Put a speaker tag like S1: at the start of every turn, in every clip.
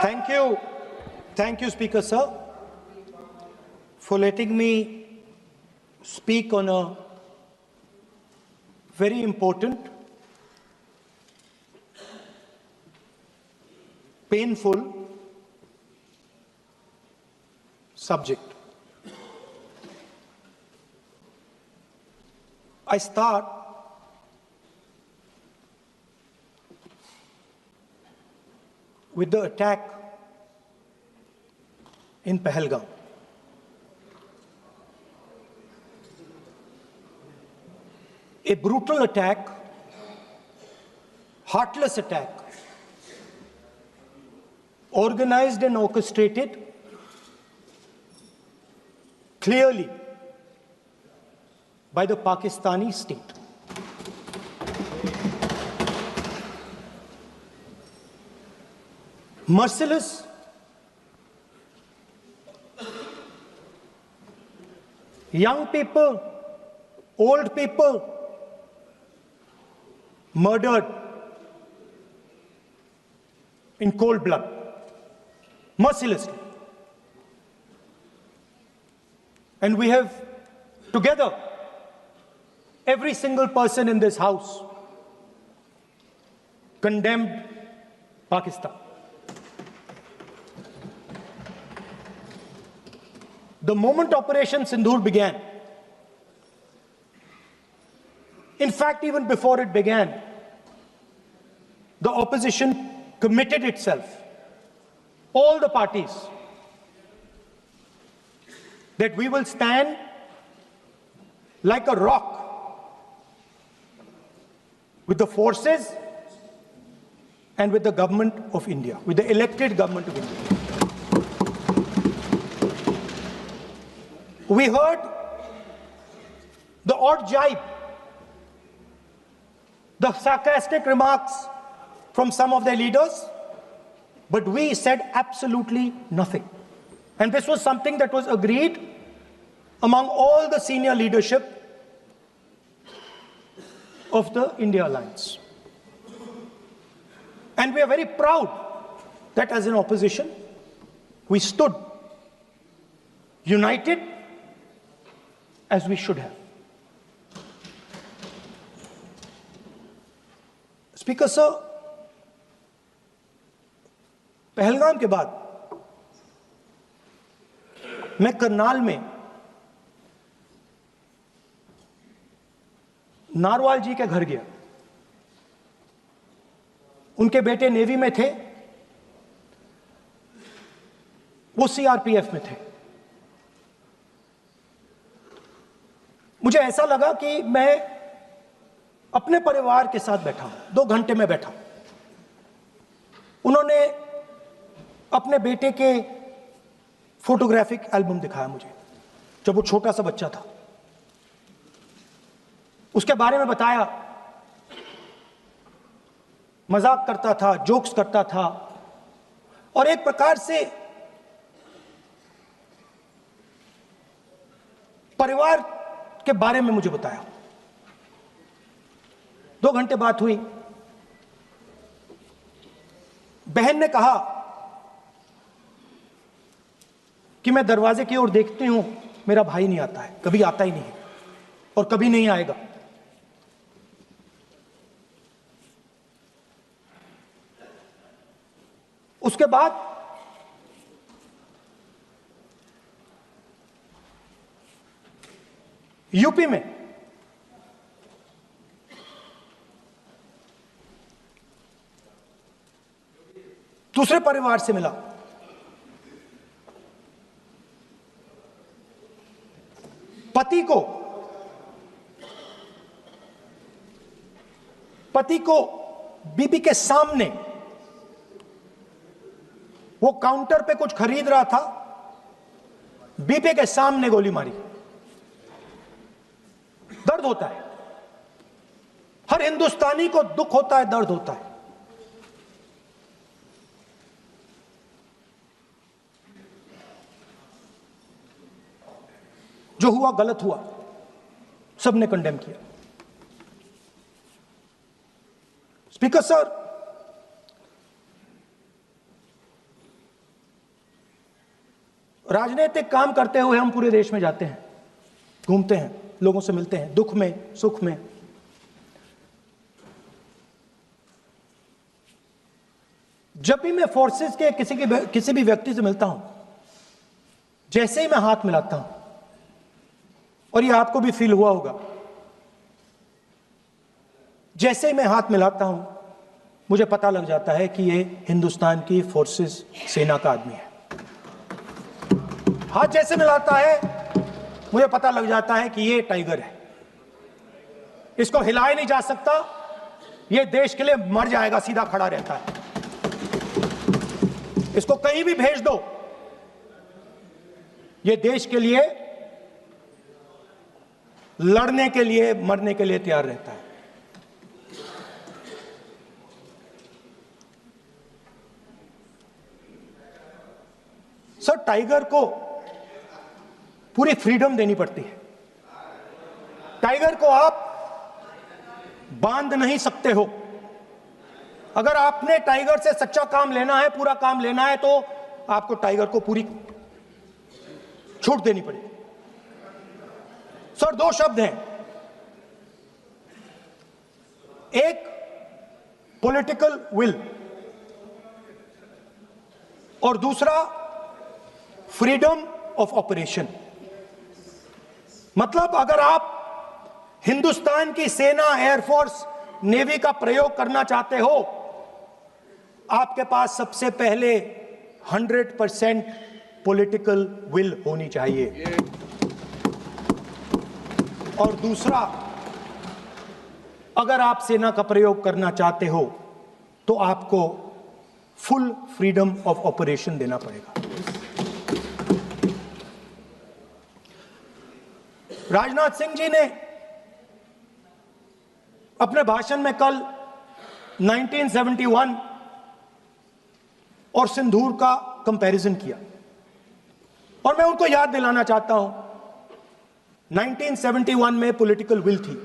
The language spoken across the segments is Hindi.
S1: Thank you. Thank you, Speaker Sir, for letting me speak on a very important, painful subject. I start with the attack in Pahalgam. A brutal attack, heartless attack, organized and orchestrated clearly by the Pakistani state. Merciless, young people, old people murdered in cold blood, mercilessly. And we have together, every single person in this house, condemned Pakistan. The moment Operation Sindoor began, in fact, even before it began, the opposition committed itself, all the parties, that we will stand like a rock with the forces and with the government of India, with the elected government of India. We heard the odd jibe, the sarcastic remarks from some of their leaders, but we said absolutely nothing. And this was something that was agreed among all the senior leadership of the India Alliance. And we are very proud that as an opposition, we stood united as we should have. Speaker Sir, Pahalgam के बाद मैं करनाल में नारवाल जी के घर गया। उनके बेटे नेवी में थे, वो सीआरपीएफ में थे। मुझे ऐसा लगा कि मैं अपने परिवार के साथ बैठा हूं, 2 घंटे में बैठा। उन्होंने अपने बेटे के फोटोग्राफिक एल्बम दिखाया मुझे, जब वो छोटा सा बच्चा था। उसके बारे में बताया, मजाक करता था, जोक्स करता था, और एक प्रकार से परिवार के बारे में मुझे बताया। 2 घंटे बात हुई। बहन ने कहा कि मैं दरवाजे की ओर देखती हूं, मेरा भाई नहीं आता है, कभी आता ही नहीं है और कभी नहीं आएगा। उसके बाद यूपी में दूसरे परिवार से मिला। पति को बीबी के सामने, वो काउंटर पे कुछ खरीद रहा था, बीबी के सामने गोली मारी। दर्द होता है, हर हिंदुस्तानी को दुख होता है, दर्द होता है। जो हुआ गलत हुआ, सबने कंडेम किया। स्पीकर सर, राजनीतिक काम करते हुए हम पूरे देश में जाते हैं, घूमते हैं, लोगों से मिलते हैं, दुख में, सुख में। जब भी मैं फोर्सेस के किसी भी व्यक्ति से मिलता हूं, जैसे ही मैं हाथ मिलाता हूं, और ये आपको भी फील हुआ होगा, जैसे ही मैं हाथ मिलाता हूं मुझे पता लग जाता है कि ये हिंदुस्तान की फोर्सेस सेना का आदमी है। हाथ जैसे मिलाता है मुझे पता लग जाता है कि ये टाइगर है, इसको हिलाया नहीं जा सकता, ये देश के लिए मर जाएगा, सीधा खड़ा रहता है। इसको कहीं भी भेज दो, ये देश के लिए लड़ने के लिए, मरने के लिए तैयार रहता है। सर, टाइगर को पूरी फ्रीडम देनी पड़ती है। टाइगर को आप बांध नहीं सकते हो। अगर आपने टाइगर से सच्चा काम लेना है, पूरा काम लेना है, तो आपको टाइगर को पूरी छूट देनी पड़ेगी। सर, दो शब्द हैं, एक पॉलिटिकल विल और दूसरा फ्रीडम ऑफ ऑपरेशन। मतलब अगर आप हिंदुस्तान की सेना, एयरफोर्स, नेवी का प्रयोग करना चाहते हो, आपके पास सबसे पहले 100% पॉलिटिकल विल होनी चाहिए, और दूसरा, अगर आप सेना का प्रयोग करना चाहते हो तो आपको फुल फ्रीडम ऑफ ऑपरेशन देना पड़ेगा। राजनाथ सिंह जी ने अपने भाषण में कल 1971 और सिंदूर का कंपैरिजन किया, और मैं उनको याद दिलाना चाहता हूं, 1971 में पॉलिटिकल विल थी।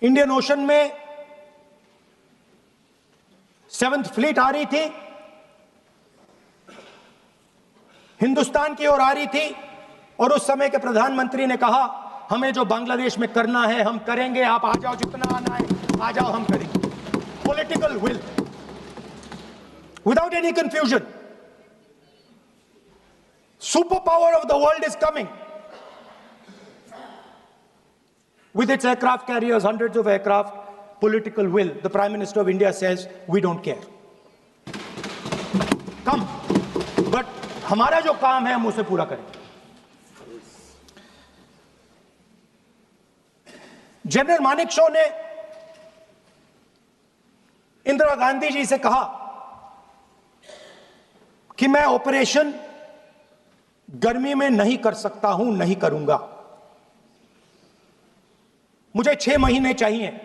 S1: इंडियन ओशन में 7th फ्लीट आ रही थी, हिंदुस्तान की ओर आ रही थी, और उस समय के प्रधानमंत्री ने कहा, हमें जो बांग्लादेश में करना है हम करेंगे, आप आ जाओ, जितना आना है आ जाओ, हम करेंगे। Political will, without any confusion. Super power of the world is coming with its aircraft carriers, hundreds of aircraft, political will. The Prime Minister of India says, we don't care. Come. But हमारा जो काम है हम उसे पूरा करें। जनरल मानेकशॉ ने इंदिरा गांधी जी से कहा कि मैं ऑपरेशन गर्मी में नहीं कर सकता हूं, नहीं करूंगा, मुझे 6 महीने चाहिए।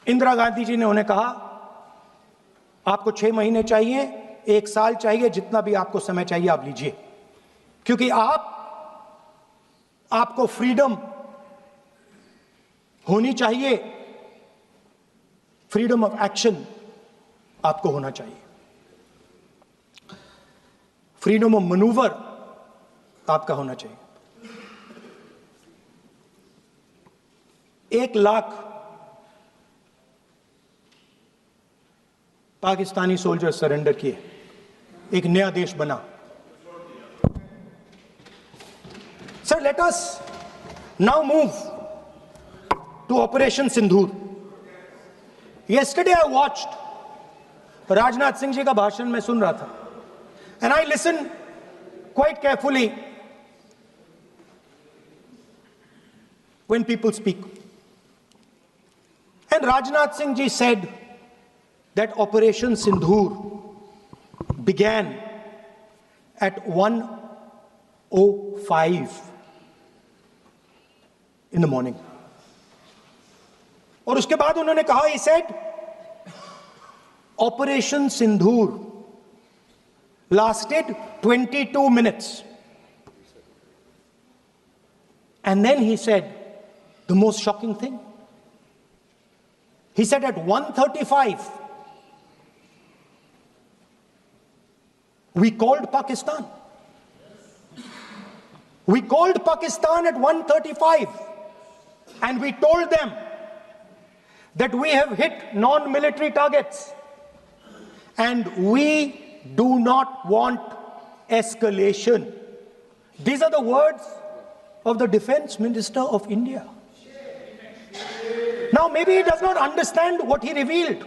S1: इंदिरा गांधी जी ने उन्हें कहा, आपको 6 महीने चाहिए, 1 साल चाहिए, जितना भी आपको समय चाहिए आप लीजिए, क्योंकि आपको फ्रीडम होनी चाहिए, फ्रीडम ऑफ एक्शन आपको होना चाहिए, फ्रीडम ऑफ मैनूवर आपका होना चाहिए। 1 लाख पाकिस्तानी सोल्जर सरेंडर किए, एक नया देश बना। Sir, let us now move to operation Sindoor. yesterday I watched Rajnath Singh ji का भाषण में सुन रहा था, and I listened quite carefully when people speak. And Rajnath Singh ji said that Operation Sindoor began at 1:05 in the morning. और उसके बाद उन्होंने कहा, he said, Operation Sindoor lasted 22 minutes. And then he said the most shocking thing. He said at 1:35, We called Pakistan. We called Pakistan at 1:35 and we told them that we have hit non-military targets and we do not want escalation. These are the words of the Defense Minister of India. Now, maybe he does not understand what he revealed.